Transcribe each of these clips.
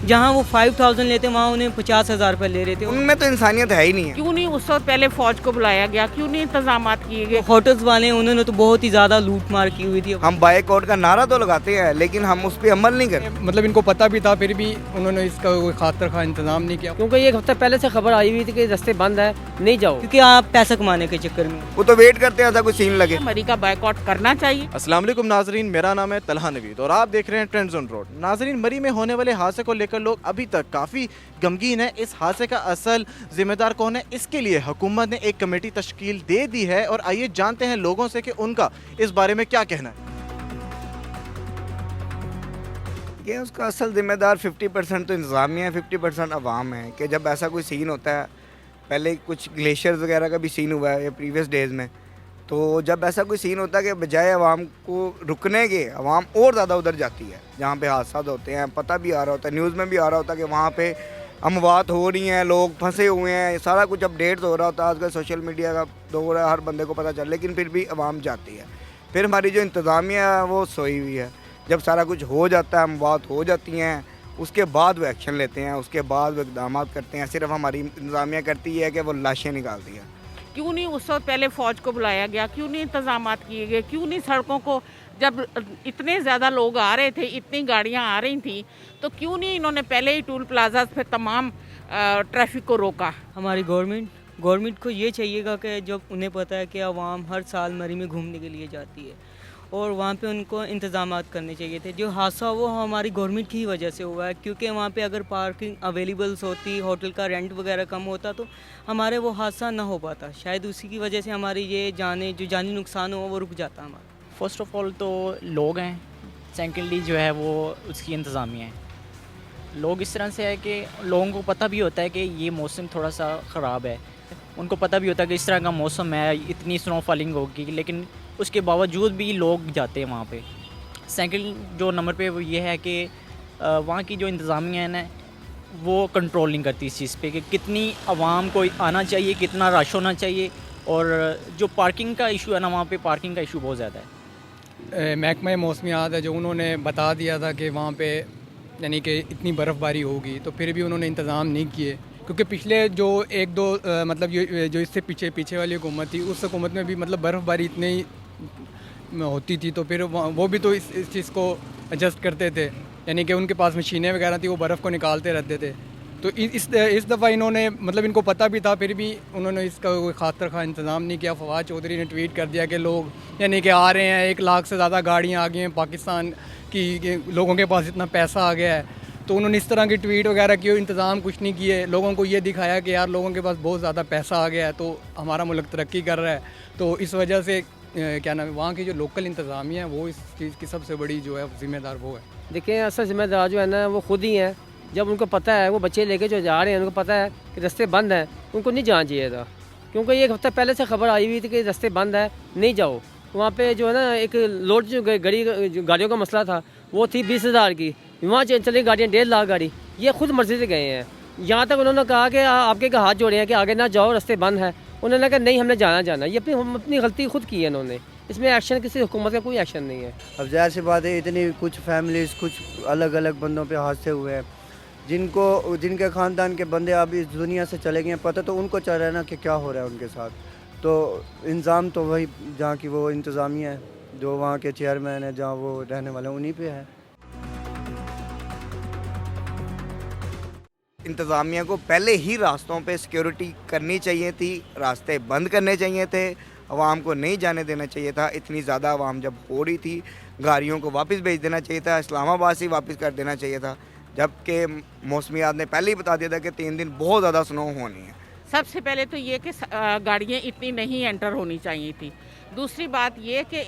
जहाँ वो 5000 लेते वहाँ उन्हें 50,000 रुपये ले रहे थे। उनमें तो इंसानियत है ही नहीं है। क्यों नहीं उस वक्त पहले फौज को बुलाया गया, क्यों नहीं इंतजाम किए गए? होटल्स वाले उन्होंने तो बहुत ही ज़्यादा लूट मार की हुई थी। हम बायकॉट का नारा तो लगाते हैं लेकिन हम उस पर अमल नहीं करते। मतलब इनको पता भी था फिर भी उन्होंने इसका कोई खातर खा इंतजाम नहीं किया, क्योंकि एक हफ्ता पहले से खबर आई हुई थी कि रास्ते बंद है, नहीं जाओ। क्योंकि आप पैसा कमाने के चक्कर में वो तो वेट करते हैं ऐसा कोई सीन लगे। मरी का बायकॉट करना चाहिए। अस्सलाम वालेकुम नाजरीन, मेरा नाम है तलहा नवीद और आप देख रहे हैं ट्रेंड्स ऑन रोड। नाजरीन, मरी में होने वाले हादसे को लेकर लोग अभी तक काफ़ी गमगीन है। इस हादसे का असल जिम्मेदार कौन है, इसके लिए हुकूमत ने एक कमेटी तश्कील दे दी है और आइए जानते हैं लोगों से कि उनका इस बारे में क्या कहना है। ये उसका असल जिम्मेदार 50% तो इंतज़ामिया है, 50% अवाम है। कि जब ऐसा कोई सीन होता है, पहले कुछ ग्लेशियर्स वगैरह का भी सीन हुआ है या प्रीवियस डेज़ में, तो जब ऐसा कोई सीन होता है कि बजाय अवाम को रुकने के अवाम और ज़्यादा उधर जाती है जहाँ पे हादसा होते हैं। पता भी आ रहा होता है, न्यूज़ में भी आ रहा होता है कि वहाँ पे अमवात हो रही हैं, लोग फंसे हुए हैं, सारा कुछ अपडेट्स हो रहा होता है। आजकल सोशल मीडिया का दौर है, हर बंदे को पता चल, लेकिन फिर भी अवाम जाती है। फिर हमारी जो इंतज़ामिया है वो सोई हुई है। जब सारा कुछ हो जाता है, अमवात हो जाती हैं, उसके बाद वो एक्शन लेते हैं, उसके बाद वो इक़दाम करते हैं। सिर्फ हमारी इंतज़ामिया करती है कि वो लाशें निकालती है। क्यों नहीं उस वक्त पहले फौज को बुलाया गया, क्यों नहीं इंतजाम किए गए, क्यों नहीं सड़कों को, जब इतने ज़्यादा लोग आ रहे थे, इतनी गाड़ियाँ आ रही थी, तो क्यों नहीं इन्होंने पहले ही टूल प्लाजा पे तमाम ट्रैफिक को रोका? हमारी गवर्नमेंट को ये चाहिएगा कि जब उन्हें पता है कि आवाम हर साल मरी में घूमने के लिए जाती है और वहाँ पे उनको इंतज़ामात करने चाहिए थे। जो हादसा वो हमारी गवर्नमेंट की ही वजह से हुआ है, क्योंकि वहाँ पे अगर पार्किंग अवेलेबल्स होती, होटल का रेंट वगैरह कम होता तो हमारे वो हादसा ना हो पाता। शायद उसी की वजह से हमारी ये जानी नुकसान हो वो रुक जाता हमारा। फ़र्स्ट ऑफ़ ऑल तो लोग हैं, सेकेंडली जो है वो उसकी इंतज़ामिया है। लोग इस तरह से है कि लोगों को पता भी होता है कि ये मौसम थोड़ा सा ख़राब है, उनको पता भी होता है कि इस तरह का मौसम है, इतनी स्नोफॉलिंग होगी, लेकिन उसके बावजूद भी लोग जाते हैं वहाँ पे। सेकंड जो नंबर पे वो ये है कि वहाँ की जो इंतज़ामिया है ना, वो कंट्रोल नहीं करती इस चीज़ पे कि कितनी आवाम को आना चाहिए, कितना रश होना चाहिए। और जो पार्किंग का इशू है ना, वहाँ पे पार्किंग का इशू बहुत ज़्यादा है। महकमा मौसमियात है जो उन्होंने बता दिया था कि वहाँ पे यानी कि इतनी बर्फ़बारी होगी, तो फिर भी उन्होंने इंतज़ाम नहीं किए। क्योंकि पिछले जो एक दो मतलब जो इससे पीछे वाली हुकूमत थी, उस हुकूमत में भी मतलब बर्फ़बारी इतनी होती थी, तो फिर वो भी तो इस चीज़ को एडजस्ट करते थे, यानी कि उनके पास मशीनें वगैरह थी, वो बर्फ़ को निकालते रहते थे। तो इस दफ़ा इन्होंने मतलब इनको पता भी था, फिर भी उन्होंने इसका कोई खातर खा इंतज़ाम नहीं किया। फवाद चौधरी ने ट्वीट कर दिया कि लोग यानी कि आ रहे हैं, 1 लाख से ज़्यादा गाड़ियाँ आ गई हैं, पाकिस्तान की लोगों के पास इतना पैसा आ गया है। तो उन्होंने इस तरह की ट्वीट वगैरह किए, इंतज़ाम कुछ नहीं किए, लोगों को ये दिखाया कि यार लोगों के पास बहुत ज़्यादा पैसा आ गया है, तो हमारा मुल्क तरक्की कर रहा है। तो इस वजह से क्या नाम है, वहाँ की जो लोकल इंतज़ामिया है वो इस चीज़ की सबसे बड़ी जो है ज़िम्मेदार वो है। देखिए असल जिम्मेदार जो है ना वो खुद ही हैं। जब उनको पता है, वो बच्चे लेके जो जा रहे हैं, उनको पता है कि रास्ते बंद हैं, उनको नहीं जाना चाहिए था। क्योंकि एक हफ्ता पहले से खबर आई हुई थी कि रास्ते बंद है, नहीं जाओ। वहाँ पे जो है ना एक लोड जो गाड़ियों का मसला था, वो थी 20,000 की, वहाँ चली गाड़ियाँ 1.5 लाख गाड़ी। ये खुद मर्जी से गए हैं। यहाँ तक उन्होंने कहा कि आपके हाथ जोड़े हैं कि आगे ना जाओ, रास्ते बंद है। उन्होंने कहा नहीं, हमने जाना। ये अपनी गलती खुद की है इन्होंने। इसमें एक्शन किसी हुकूमत का कोई एक्शन नहीं है। अब ज़ाहिर सी बात है, इतनी कुछ फैमिलीज़, कुछ अलग अलग बंदों पे हादसे हुए हैं, जिनके ख़ानदान के बंदे अब इस दुनिया से चले गए हैं, पता तो उनको चल रहा है ना कि क्या हो रहा है उनके साथ। तो इंतज़ाम तो वही जहाँ की वो इंतज़ामिया है, जो वहाँ के चेयरमैन है, जहाँ वो रहने वाले हैं, उन्हीं पे है। इंतज़ामिया को पहले ही रास्तों पे सिक्योरिटी करनी चाहिए थी, रास्ते बंद करने चाहिए थे, आवाम को नहीं जाने देना चाहिए था। इतनी ज़्यादा आवाम जब हो रही थी, गाड़ियों को वापस भेज देना चाहिए था, इस्लामाबाद से वापस कर देना चाहिए था, जबकि मौसमियात ने पहले ही बता दिया था कि 3 दिन बहुत ज़्यादा स्नो होनी है। सबसे पहले तो ये कि गाड़ियाँ इतनी नहीं एंटर होनी चाहिए थी। दूसरी बात ये कि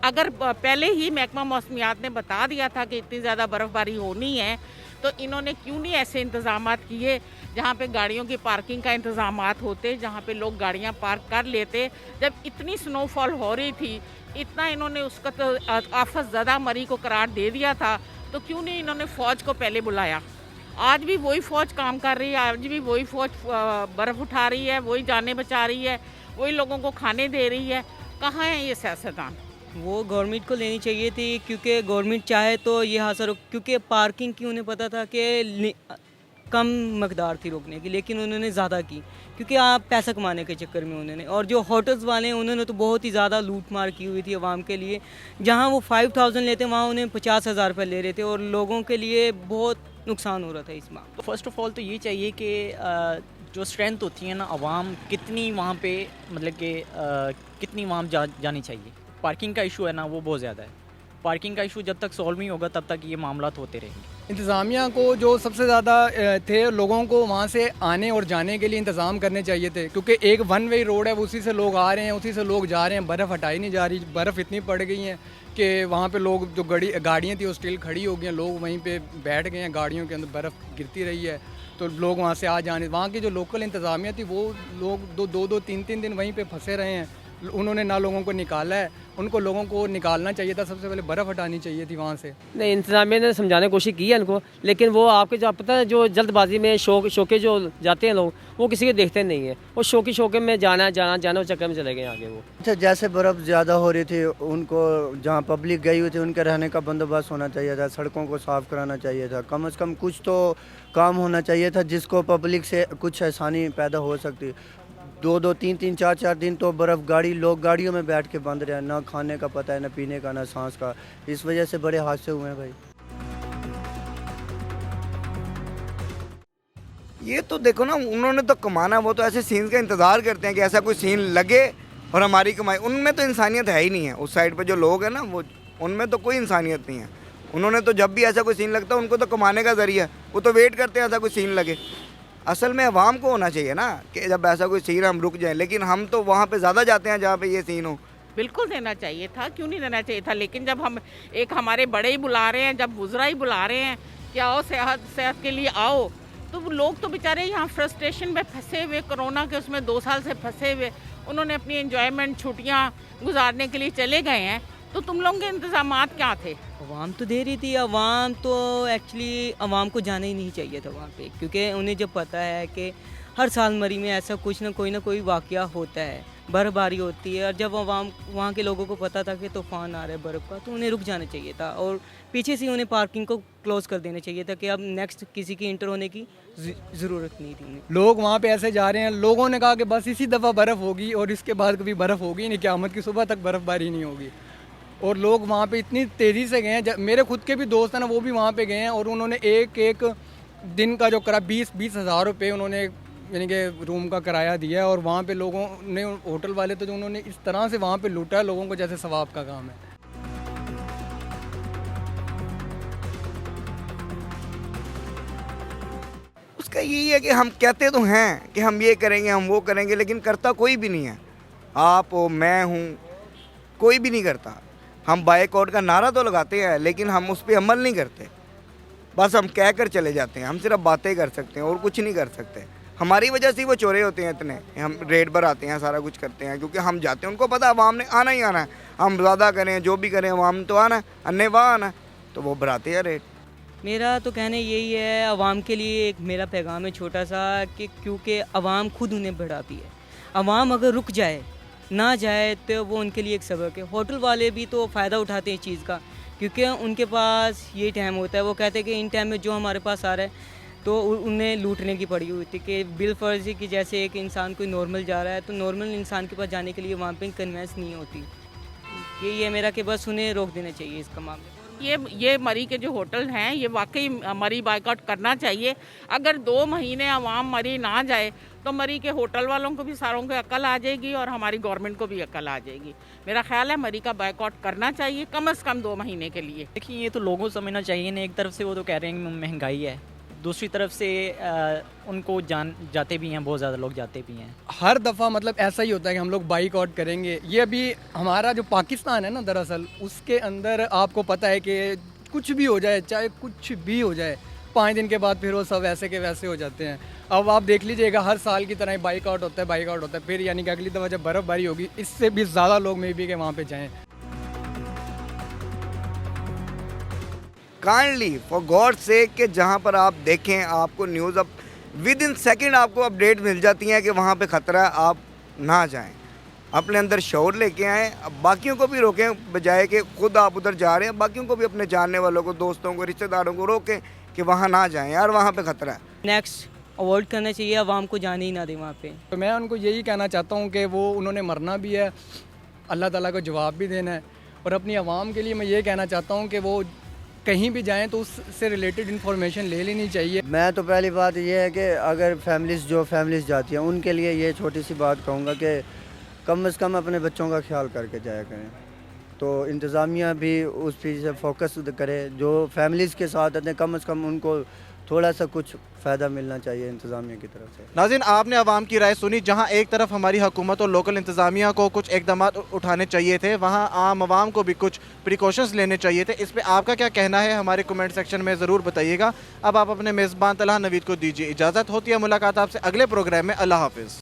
अगर पहले ही महकमा मौसमियात ने बता दिया था कि इतनी ज़्यादा बर्फ़बारी होनी है, तो इन्होंने क्यों नहीं ऐसे इंतज़ामात किए जहाँ पे गाड़ियों की पार्किंग का इंतज़ामात होते, जहाँ पे लोग गाड़ियाँ पार्क कर लेते। जब इतनी स्नोफॉल हो रही थी, इतना इन्होंने उसका तो आफत ज़्यादा मरी को करार दे दिया था, तो क्यों नहीं इन्होंने फ़ौज को पहले बुलाया? आज भी वही फ़ौज काम कर रही है, आज भी वही फ़ौज बर्फ़ उठा रही है, वही जानें बचा रही है, वही लोगों को खाने दे रही है। कहाँ है ये सियासतदान? वो गवर्नमेंट को लेनी चाहिए थी, क्योंकि गवर्नमेंट चाहे तो ये हादसा रोक, क्योंकि पार्किंग की उन्हें पता था कि कम मकदार थी रोकने की, लेकिन उन्होंने ज़्यादा की, क्योंकि आप पैसा कमाने के चक्कर में उन्होंने, और जो होटल्स वाले हैं उन्होंने तो बहुत ही ज़्यादा लूट मार की हुई थी आवाम के लिए। जहाँ वो 5000 लेते वहाँ उन्हें 50,000 रुपये ले रहे थे, और लोगों के लिए बहुत नुकसान हो रहा था इसमें। तो फर्स्ट ऑफ ऑल तो ये चाहिए कि जो स्ट्रेंथ होती है ना आवाम कितनी वहाँ पे मतलब कि कितनी वहाँ जानी चाहिए। पार्किंग का इशू है ना वो बहुत ज़्यादा है, पार्किंग का इशू जब तक सॉल्व नहीं होगा तब तक ये मामला होते रहेंगे। इंतज़ामिया को जो सबसे ज़्यादा थे लोगों को वहाँ से आने और जाने के लिए इंतज़ाम करने चाहिए थे, क्योंकि एक वन वे रोड है, उसी से लोग आ रहे हैं, उसी से लोग जा रहे हैं। बर्फ़ हटाई नहीं जा रही, बर्फ़ इतनी पड़ गई है कि वहाँ पे लोग जो गाड़ियाँ थी वो स्टिल खड़ी हो गई हैं, लोग वहीं पे बैठ गए हैं, गाड़ियों के अंदर बर्फ़ गिरती रही है, तो लोग वहाँ से आ जाने। वहाँ की जो लोकल इंतज़ामिया थी वो लोग दो तीन दिन वहीं पे फंसे रहे हैं। उन्होंने ना लोगों को निकाला है, उनको लोगों को निकालना चाहिए था, सबसे पहले बर्फ़ हटानी चाहिए थी वहाँ से। नहीं, इंतज़ामिया ने समझाने की कोशिश की है उनको, लेकिन वो आपके जो पता है जो जल्दबाजी में शौके जो जाते हैं लोग, वो किसी के देखते नहीं है, वो शौके में जाना उस चक्कर में चले गए आगे वो। अच्छा, जैसे बर्फ़ ज़्यादा हो रही थी, उनको जहाँ पब्लिक गई हुई थी उनके रहने का बंदोबस्त होना चाहिए था, सड़कों को साफ़ कराना चाहिए था, कम से कम कुछ तो काम होना चाहिए था जिसको पब्लिक से कुछ आसानी पैदा हो सकती। 2 3 4 दिन तो बर्फ़ लोग गाड़ियों में बैठ के बंद रहे हैं, ना खाने का पता है, ना पीने का, ना सांस का। इस वजह से बड़े हादसे हुए हैं भाई। ये तो देखो ना, उन्होंने तो कमाना, वो तो ऐसे सीन्स का इंतज़ार करते हैं कि ऐसा कोई सीन लगे और हमारी कमाई। उनमें तो इंसानियत है ही नहीं है, उस साइड पे जो लोग हैं ना, वो उनमें तो कोई इंसानियत नहीं है। उन्होंने तो जब भी ऐसा कोई सीन लगता है उनको तो कमाने का ज़रिया, वो तो वेट करते हैं ऐसा कोई सीन लगे। असल में अवाम को होना चाहिए ना कि जब ऐसा कोई सीन हम रुक जाएं, लेकिन हम तो वहाँ पे ज़्यादा जाते हैं जहाँ पे ये सीन हो। बिल्कुल देना चाहिए था, क्यों नहीं देना चाहिए था, लेकिन जब हम एक हमारे बड़े ही बुला रहे हैं, जब वुज़रा ही बुला रहे हैं कि आओ सेहत के लिए आओ, तो लोग तो बेचारे यहाँ फ्रस्ट्रेशन में फंसे हुए, कोरोना के उसमें 2 साल से फंसे हुए, उन्होंने अपनी एंजॉयमेंट छुट्टियाँ गुजारने के लिए चले गए हैं, तो तुम लोगों के इंतजामात क्या थे? अवाम तो दे रही थी, अवाम तो एक्चुअली अवाम को जाना ही नहीं चाहिए था वहाँ पे, क्योंकि उन्हें जब पता है कि हर साल मरी में ऐसा कुछ ना कोई वाक़या होता है, बर्फ़बारी होती है, और जब अवाम वहाँ के लोगों को पता था कि तूफ़ान आ रहा है बर्फ़ का, तो उन्हें रुक जाना चाहिए था, और पीछे से उन्हें पार्किंग को क्लोज़ कर देना चाहिए था कि अब नेक्स्ट किसी की इंटर होने की ज़रूरत नहीं थी उन्हें। लोग वहाँ पे ऐसे जा रहे हैं, लोगों ने कहा कि बस इसी दफ़ा बर्फ़ होगी और इसके बाद कभी बर्फ़ होगी नहीं, क़यामत की सुबह तक बर्फ़बारी नहीं होगी। और लोग वहाँ पे इतनी तेज़ी से गए हैं, मेरे खुद के भी दोस्त हैं ना, वो भी वहाँ पे गए हैं, और उन्होंने एक दिन का जो करा 20 हज़ार रुपये उन्होंने यानी कि रूम का किराया दिया है, और वहाँ पे लोगों ने, होटल वाले तो जो उन्होंने इस तरह से वहाँ पे लूटा है लोगों को जैसे सवाब का काम है। उसका यही है कि हम कहते तो हैं कि हम ये करेंगे, हम वो करेंगे, लेकिन करता कोई भी नहीं है। आप हो, मैं हूँ, कोई भी नहीं करता। हम बाइकआउट का नारा तो लगाते हैं, लेकिन हम उस पर अमल नहीं करते, बस हम कह कर चले जाते हैं। हम सिर्फ बातें कर सकते हैं और कुछ नहीं कर सकते। हमारी वजह से वो चोरे होते हैं इतने, हम रेड पर आते हैं, सारा कुछ करते हैं, क्योंकि हम जाते हैं, उनको पता है अवाम ने आना ही आना है, हम ज़्यादा करें जो भी करें, अवाम तो आना है, अन्य वहाँ आना है, तो वो बढ़ाते हैं रेट। मेरा तो कहना यही है, अवाम के लिए एक मेरा पैगाम है छोटा सा, कि क्योंकि अवाम खुद उन्हें बढ़ाती है। अवाम अगर रुक जाए, ना जाए, तो वो उनके लिए एक सबक है। होटल वाले भी तो फ़ायदा उठाते हैं इस चीज़ का, क्योंकि उनके पास ये टाइम होता है, वो कहते हैं कि इन टाइम में जो हमारे पास आ रहा है, तो उन्हें लूटने की पड़ी हुई थी कि बिल फर्जी की, जैसे एक इंसान कोई नॉर्मल जा रहा है, तो नॉर्मल इंसान के पास जाने के लिए वहाँ पे कन्वेंस नहीं होती। यही है मेरा कि बस उन्हें रोक देना चाहिए इसका मामला। ये मरी के जो होटल हैं, ये वाकई मरी बाइकआउट करना चाहिए। अगर 2 महीने अवाम मरी ना जाए तो मरी के होटल वालों को भी सारों को अकल आ जाएगी और हमारी गवर्नमेंट को भी अकल आ जाएगी। मेरा ख्याल है मरी का बाइकआउट करना चाहिए कम से कम 2 महीने के लिए। देखिए, ये तो लोगों को समझना चाहिए ना, एक तरफ से वो तो कह रहे हैं कि महंगाई है, दूसरी तरफ से उनको जाते भी हैं, बहुत ज़्यादा लोग जाते भी हैं। हर दफ़ा मतलब ऐसा ही होता है कि हम लोग बाइकआउट करेंगे। ये अभी हमारा जो पाकिस्तान है ना, दरअसल उसके अंदर आपको पता है कि कुछ भी हो जाए, चाहे कुछ भी हो जाए, 5 दिन के बाद फिर वो सब वैसे के वैसे हो जाते हैं। अब आप देख लीजिएगा, हर साल की तरह बाइकआउट होता है, फिर यानी कि अगली दफ़ा जब बर्फ़बारी होगी, इससे भी ज़्यादा लोग मे बी के वहाँ पे जाएँ। काइंडली फॉर गॉड से कि जहाँ पर आप देखें, आपको न्यूज़ अब विद इन सेकेंड आपको अपडेट मिल जाती हैं कि वहाँ पे ख़तरा है, आप ना जाएं। अपने अंदर शौर लेके आएँ, अब बाकियों को भी रोकें, बजाय कि खुद आप उधर जा रहे हैं बाकियों को भी अपने जानने वालों को, दोस्तों को, रिश्तेदारों को रोकें कि वहाँ ना जाएं यार, वहाँ पे ख़तरा है। नेक्स्ट अवॉइड करना चाहिए, आवाम को जाने ही ना दें वहाँ पे। तो मैं उनको यही कहना चाहता हूँ कि वो उन्होंने मरना भी है, अल्लाह ताला को जवाब भी देना है, और अपनी आवाम के लिए मैं ये कहना चाहता हूँ कि वो कहीं भी जाएं तो उससे रिलेटेड इन्फॉर्मेशन ले लेनी चाहिए। मैं तो पहली बात ये है कि अगर फैमिलीज़ जाती हैं उनके लिए ये छोटी सी बात कहूँगा कि कम से कम अपने बच्चों का ख्याल करके जाया करें। तो इंतज़ामिया भी उस चीज़ से फोकस करे, जो फैमिलीज़ के साथ आते हैं कम से कम उनको थोड़ा सा कुछ फ़ायदा मिलना चाहिए इंतज़ामिया की तरफ से। नाज़रीन, आपने आवाम की राय सुनी। जहां एक तरफ हमारी हुकूमत और लोकल इंतज़ामिया को कुछ इक़दाम उठाने चाहिए थे, वहां आम आवाम को भी कुछ प्रिकॉशंस लेने चाहिए थे। इस पर आपका क्या कहना है हमारे कमेंट सेक्शन में ज़रूर बताइएगा। अब आप अपने मेज़बान तलहा नवीद को दीजिए इजाज़त। होती है मुलाकात आपसे अगले प्रोग्राम में। अल्लाह हाफ़िज़।